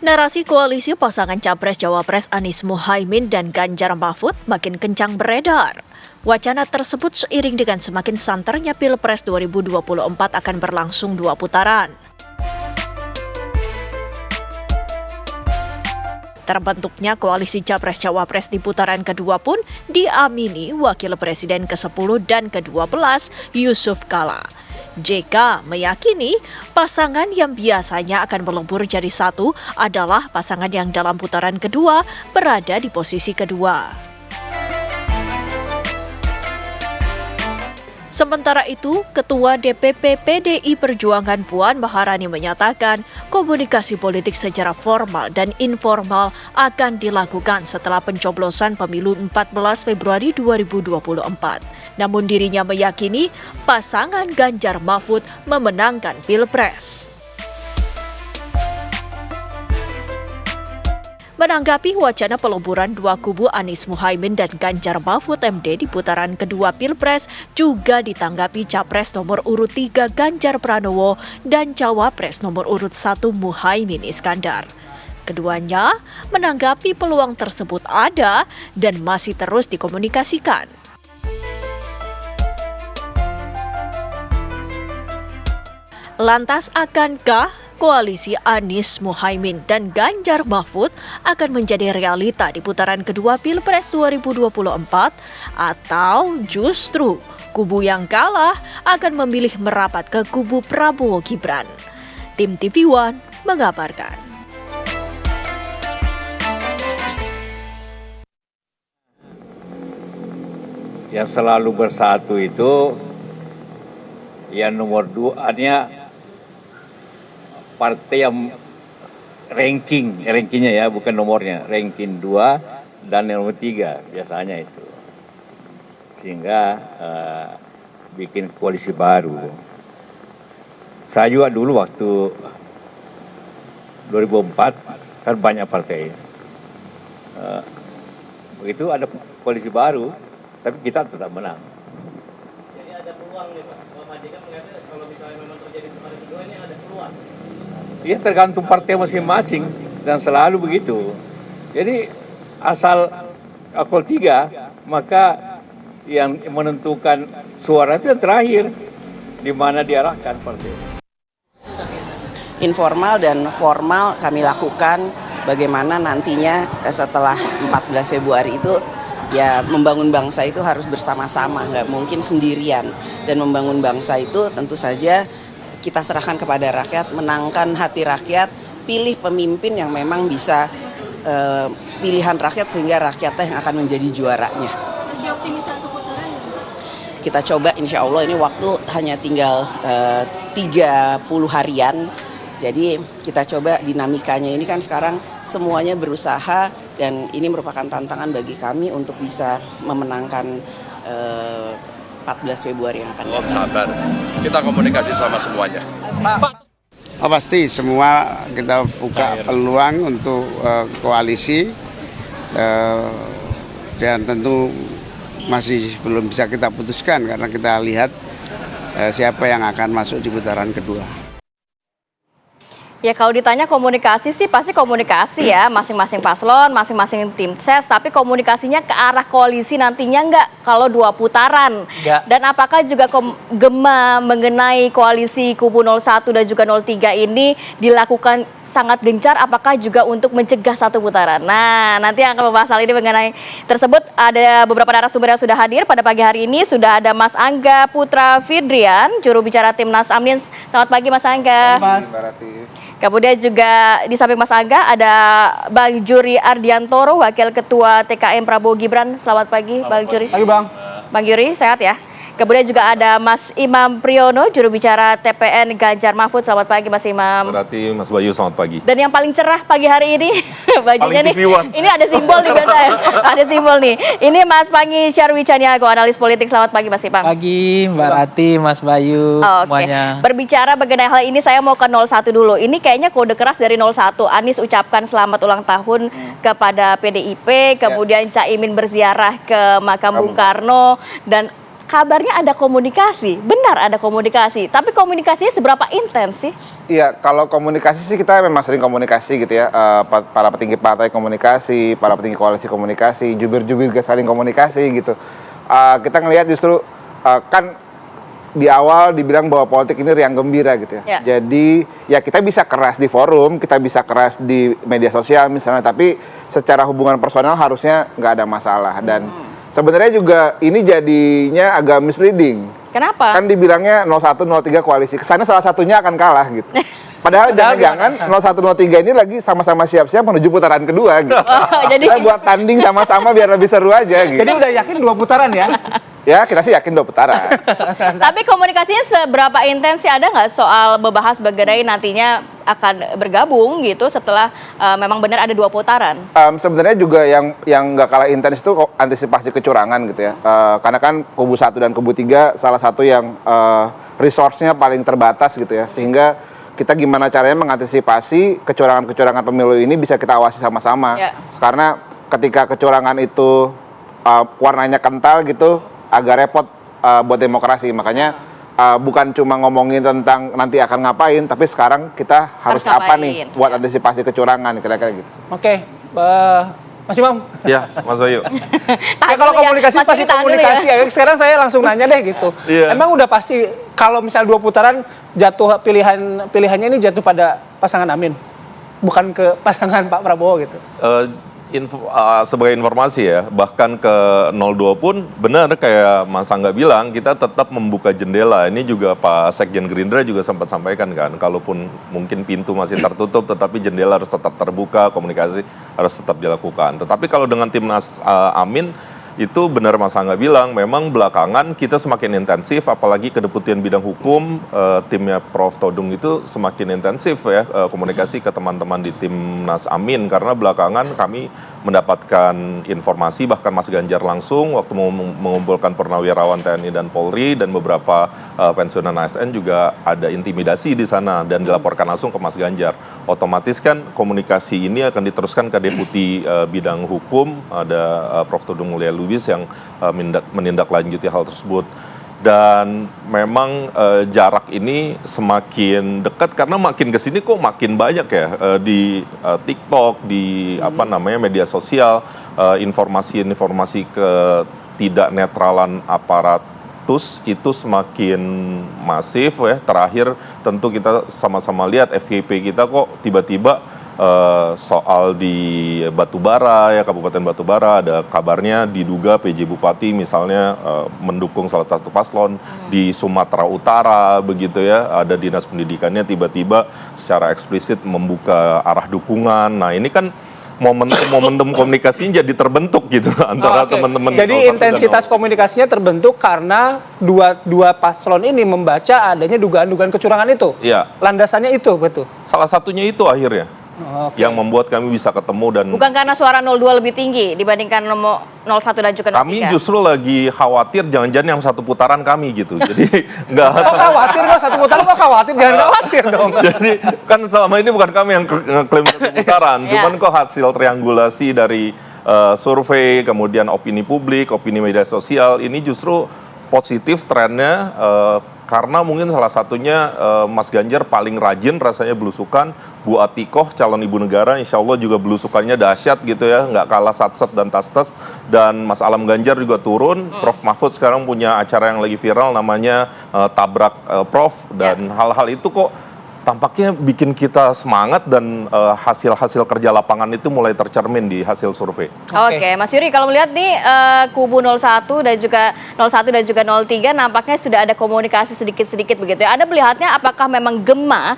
Narasi koalisi pasangan Capres-Cawapres Anies Muhaimin dan Ganjar Mahfud makin kencang beredar. Wacana tersebut seiring dengan semakin santernya Pilpres 2024 akan berlangsung 2 putaran. Terbentuknya koalisi Capres-Cawapres di putaran kedua pun diamini Wakil Presiden ke-10 dan ke-12 Yusuf Kala. JK meyakini pasangan yang biasanya akan melebur jadi satu adalah pasangan yang dalam putaran kedua berada di posisi kedua. Sementara itu, Ketua DPP PDI Perjuangan Puan Maharani menyatakan komunikasi politik secara formal dan informal akan dilakukan setelah pencoblosan pemilu 14 Februari 2024. Namun dirinya meyakini pasangan Ganjar Mahfud memenangkan Pilpres. Menanggapi wacana peleburan dua kubu Anies Muhaimin dan Ganjar Mahfud MD di putaran kedua Pilpres juga ditanggapi Capres nomor urut 3 Ganjar Pranowo dan Cawapres nomor urut 1 Muhaimin Iskandar. Keduanya menanggapi peluang tersebut ada dan masih terus dikomunikasikan. Lantas akankah koalisi Anies Muhaimin dan Ganjar Mahfud akan menjadi realita di putaran kedua Pilpres 2024 atau justru kubu yang kalah akan memilih merapat ke kubu Prabowo Gibran? Tim TV One mengabarkan. Yang selalu bersatu itu yang nomor 2-nya partai yang rankingnya ya, bukan nomornya, ranking 2 dan nomor 3 biasanya itu, sehingga bikin koalisi baru. Saya juga dulu waktu 2004 kan banyak partai, begitu ada koalisi baru, tapi kita tetap menang. Jadi ada peluang nih Pak, Pak JK mengatakan kalau misalnya memang terjadi putaran kedua ini ada peluang. Ya tergantung partai masing-masing dan selalu begitu. Jadi asal akol 3 maka yang menentukan suara itu yang terakhir di mana diarahkan partai. Informal dan formal kami lakukan bagaimana nantinya setelah 14 Februari itu ya membangun bangsa itu harus bersama-sama, nggak mungkin sendirian. Dan membangun bangsa itu tentu saja kita serahkan kepada rakyat, menangkan hati rakyat, pilih pemimpin yang memang bisa pilihan rakyat sehingga rakyatnya yang akan menjadi juaranya. Masih optimis satu putaran? Kita coba insya Allah, ini waktu hanya tinggal 30 harian. Jadi kita coba dinamikanya ini kan sekarang semuanya berusaha dan ini merupakan tantangan bagi kami untuk bisa memenangkan 14 Februari yang akan datang. Sabar, kita komunikasi sama semuanya. Pasti semua kita buka peluang untuk koalisi dan tentu masih belum bisa kita putuskan karena kita lihat siapa yang akan masuk di putaran kedua. Ya kalau ditanya komunikasi sih pasti komunikasi ya, masing-masing paslon, masing-masing tim ses, tapi komunikasinya ke arah koalisi nantinya enggak kalau 2 putaran. Enggak. Dan apakah juga gema mengenai koalisi kubu 01 dan juga 03 ini dilakukan sangat gencar, apakah juga untuk mencegah 1 putaran? Nah, nanti yang akan membahas hal ini mengenai tersebut ada beberapa narasumber yang sudah hadir pada pagi hari ini. Sudah ada Mas Angga Putra Fidrian, juru bicara Timnas Amin. Selamat pagi Mas Angga. Kemudian juga di samping Mas Angga ada Bang Juri Ardiantoro, Wakil Ketua TKM Prabowo Gibran. Selamat pagi Bang Juri. Pagi Bang. Bang Juri, sehat ya? Kemudian juga ada Mas Imam Priyono, juru bicara TPN Ganjar Mahfud. Selamat pagi Mas Imam. Berarti Mas Bayu selamat pagi. Dan yang paling cerah pagi hari ini, bajunya nih, ini ada simbol nih biasa ya. Ada simbol nih. Ini Mas Pangi Syarwi Caniago, analis politik. Selamat pagi Mas Ipang. Pagi Mbak Rati, Mas Bayu, semuanya. Berbicara mengenai hal ini, saya mau ke 01 dulu. Ini kayaknya kode keras dari 01. Anies ucapkan selamat ulang tahun kepada PDIP, kemudian Caimin berziarah ke makam Bung Karno, dan kabarnya ada komunikasi, benar ada komunikasi, tapi komunikasinya seberapa intens sih? Iya, kalau komunikasi sih kita memang sering komunikasi gitu ya. Para petinggi partai komunikasi, para petinggi koalisi komunikasi, jubir-jubir juga saling komunikasi gitu. Kita ngelihat justru kan di awal dibilang bahwa politik ini riang gembira gitu ya. Jadi ya kita bisa keras di forum, kita bisa keras di media sosial misalnya, tapi secara hubungan personal harusnya nggak ada masalah. Dan sebenarnya juga ini jadinya agak misleading. Kenapa? Kan dibilangnya 01, 03 koalisi, kesannya salah satunya akan kalah gitu. Padahal jangan-jangan 01, 03 ini lagi sama-sama siap-siap menuju putaran kedua gitu. Kita buat tanding sama-sama biar lebih seru aja gitu. Jadi udah yakin 2 putaran ya? Ya, kita sih yakin 2 putaran. Tapi komunikasinya seberapa intens sih, ada nggak soal membahas bagaimana nantinya akan bergabung gitu setelah memang benar ada 2 putaran? Sebenarnya juga yang nggak kalah intens itu antisipasi kecurangan gitu ya. Karena kan kubu 1 dan kubu 3 salah satu yang resource-nya paling terbatas gitu ya. Sehingga kita gimana caranya mengantisipasi kecurangan-kecurangan pemilu ini bisa kita awasi sama-sama. Karena ketika kecurangan itu warnanya kental gitu, agak repot buat demokrasi. Makanya bukan cuma ngomongin tentang nanti akan ngapain, tapi sekarang kita harus apa nih buat antisipasi kecurangan, kira-kira gitu. Oke, Mas Imam. Ya, Mas Bayu. Ya kalau komunikasi pasti komunikasi ya. Sekarang saya langsung nanya deh gitu. Emang udah pasti kalau misal 2 putaran jatuh pilihannya ini jatuh pada pasangan Amin, bukan ke pasangan Pak Prabowo gitu. Sebagai informasi ya, bahkan ke 02 pun benar kayak Mas Angga bilang, kita tetap membuka jendela. Ini juga Pak Sekjen Gerindra juga sempat sampaikan kan, kalaupun mungkin pintu masih tertutup, tetapi jendela harus tetap terbuka, komunikasi harus tetap dilakukan. Tetapi kalau dengan Timnas Amin, itu benar Mas Angga bilang, memang belakangan kita semakin intensif, apalagi kedeputian bidang hukum, timnya Prof. Todung itu semakin intensif ya, komunikasi ke teman-teman di Timnas Amin, karena belakangan kami mendapatkan informasi, bahkan Mas Ganjar langsung waktu mengumpulkan purnawirawan TNI dan Polri dan beberapa pensiunan ASN juga ada intimidasi di sana dan dilaporkan langsung ke Mas Ganjar. Otomatis kan komunikasi ini akan diteruskan ke Deputi Bidang Hukum, ada Prof. Todung Mulya Lubis yang menindaklanjuti hal tersebut. Dan memang jarak ini semakin dekat karena makin kesini kok makin banyak ya di TikTok, di media sosial, informasi-informasi ketidak netralan aparatus itu semakin masif ya. Terakhir tentu kita sama-sama lihat FYP kita kok tiba-tiba soal di Batubara ya, Kabupaten Batubara, ada kabarnya diduga PJ Bupati misalnya mendukung salah satu paslon. Di Sumatera Utara begitu ya, ada dinas pendidikannya tiba-tiba secara eksplisit membuka arah dukungan. Nah ini kan momentum komunikasinya jadi terbentuk gitu antara teman-teman. Jadi intensitas komunikasinya terbentuk karena dua paslon ini membaca adanya dugaan-dugaan kecurangan itu. Iya. Landasannya itu betul. Salah satunya itu akhirnya. Yang membuat kami bisa ketemu dan bukan karena suara 02 lebih tinggi dibandingkan nomor 01 dan juga 03. Kami justru lagi khawatir jangan-jangan yang satu putaran kami gitu. Jadi enggak khawatir kok satu putaran, kok khawatir, jangan khawatir dong. Jadi kan selama ini bukan kami yang klaim satu putaran, cuman kok hasil triangulasi dari survei, kemudian opini publik, opini media sosial ini justru positif trennya. Karena mungkin salah satunya Mas Ganjar paling rajin rasanya belusukan, Bu Atikoh calon ibu negara insya Allah juga belusukannya dahsyat gitu ya, nggak kalah Satset dan Tastes, dan Mas Alam Ganjar juga turun. Prof Mahfud sekarang punya acara yang lagi viral namanya Tabrak Prof, dan hal-hal itu kok tampaknya bikin kita semangat dan hasil-hasil kerja lapangan itu mulai tercermin di hasil survei. Oke, Mas Yuri, kalau melihat nih kubu 01 dan juga 03 nampaknya sudah ada komunikasi sedikit-sedikit begitu ya. Anda melihatnya apakah memang gema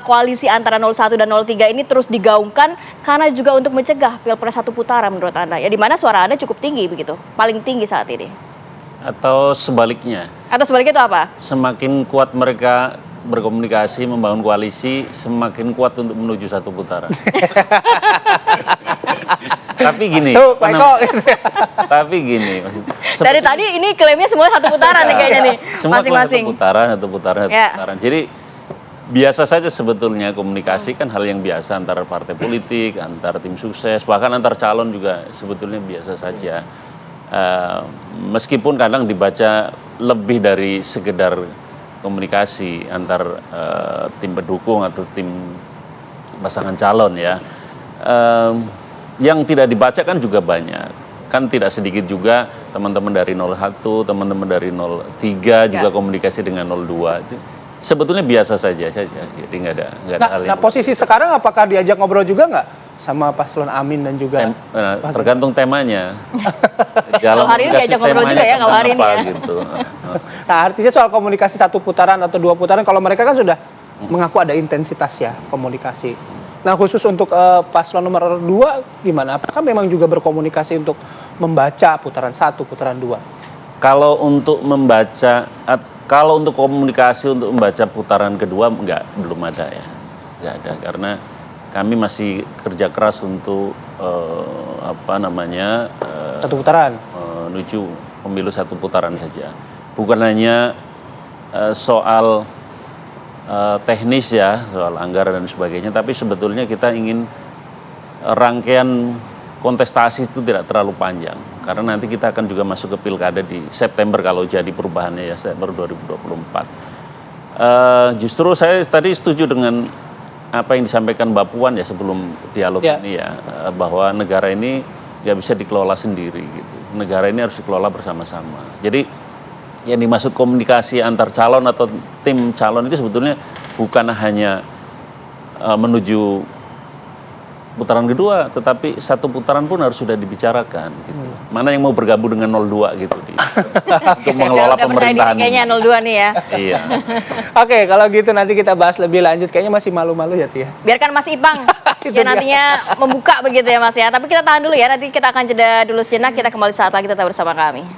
koalisi antara 01 dan 03 ini terus digaungkan karena juga untuk mencegah Pilpres satu putaran menurut Anda? Ya, di mana suara Anda cukup tinggi begitu, paling tinggi saat ini. Atau sebaliknya? Atau sebaliknya itu apa? Semakin kuat mereka berkomunikasi, membangun koalisi, semakin kuat untuk menuju satu putaran. Tapi gini, dari tadi ini klaimnya semua satu putaran nih kayaknya nih, masing-masing. Satu putaran. Jadi biasa saja sebetulnya komunikasi kan hal yang biasa antar partai politik, antar tim sukses, bahkan antar calon juga sebetulnya biasa saja. Meskipun kadang dibaca lebih dari sekedar komunikasi antar tim pendukung atau tim pasangan calon ya. Yang tidak dibaca kan juga banyak. Kan tidak sedikit juga teman-teman dari 01, teman-teman dari 03 juga komunikasi dengan 02. Itu sebetulnya biasa saja. Jadi nggak ada hal yang. Nah, posisi sekarang apakah diajak ngobrol juga nggak sama Paslon Amin dan juga tergantung temanya. Kalau hari ini diajak ngobrol juga ya, kalau hari ini ya. Gitu. Nah, artinya soal komunikasi 1 putaran atau 2 putaran, kalau mereka kan sudah mengaku ada intensitas ya komunikasi. Nah, khusus untuk paslon nomor 2 gimana? Apakah memang juga berkomunikasi untuk membaca putaran 1, putaran 2? Kalau untuk membaca, kalau untuk komunikasi untuk membaca putaran kedua belum ada ya. Nggak ada, karena kami masih kerja keras untuk satu putaran menuju pemilu 1 putaran saja. Bukan hanya soal teknis ya, soal anggaran dan sebagainya, tapi sebetulnya kita ingin rangkaian kontestasi itu tidak terlalu panjang, karena nanti kita akan juga masuk ke pilkada di September kalau jadi perubahannya ya, September 2024. Justru saya tadi setuju dengan apa yang disampaikan Mbak Puan ya sebelum dialog ini ya, bahwa negara ini nggak bisa dikelola sendiri gitu. Negara ini harus dikelola bersama-sama. Jadi yang dimaksud komunikasi antar calon atau tim calon itu sebetulnya bukan hanya menuju putaran kedua, tetapi 1 putaran pun harus sudah dibicarakan gitu. Mana yang mau bergabung dengan 02 gitu untuk mengelola pemerintahan. Kayaknya 02 nih ya. Iya. Oke, kalau gitu nanti kita bahas lebih lanjut. Kayaknya masih malu-malu ya, Tia. Biarkan Mas Ipang yang nantinya membuka begitu ya Mas ya. Tapi kita tahan dulu ya, nanti kita akan jeda dulu sejenak, kita kembali saat lagi tetap bersama kami.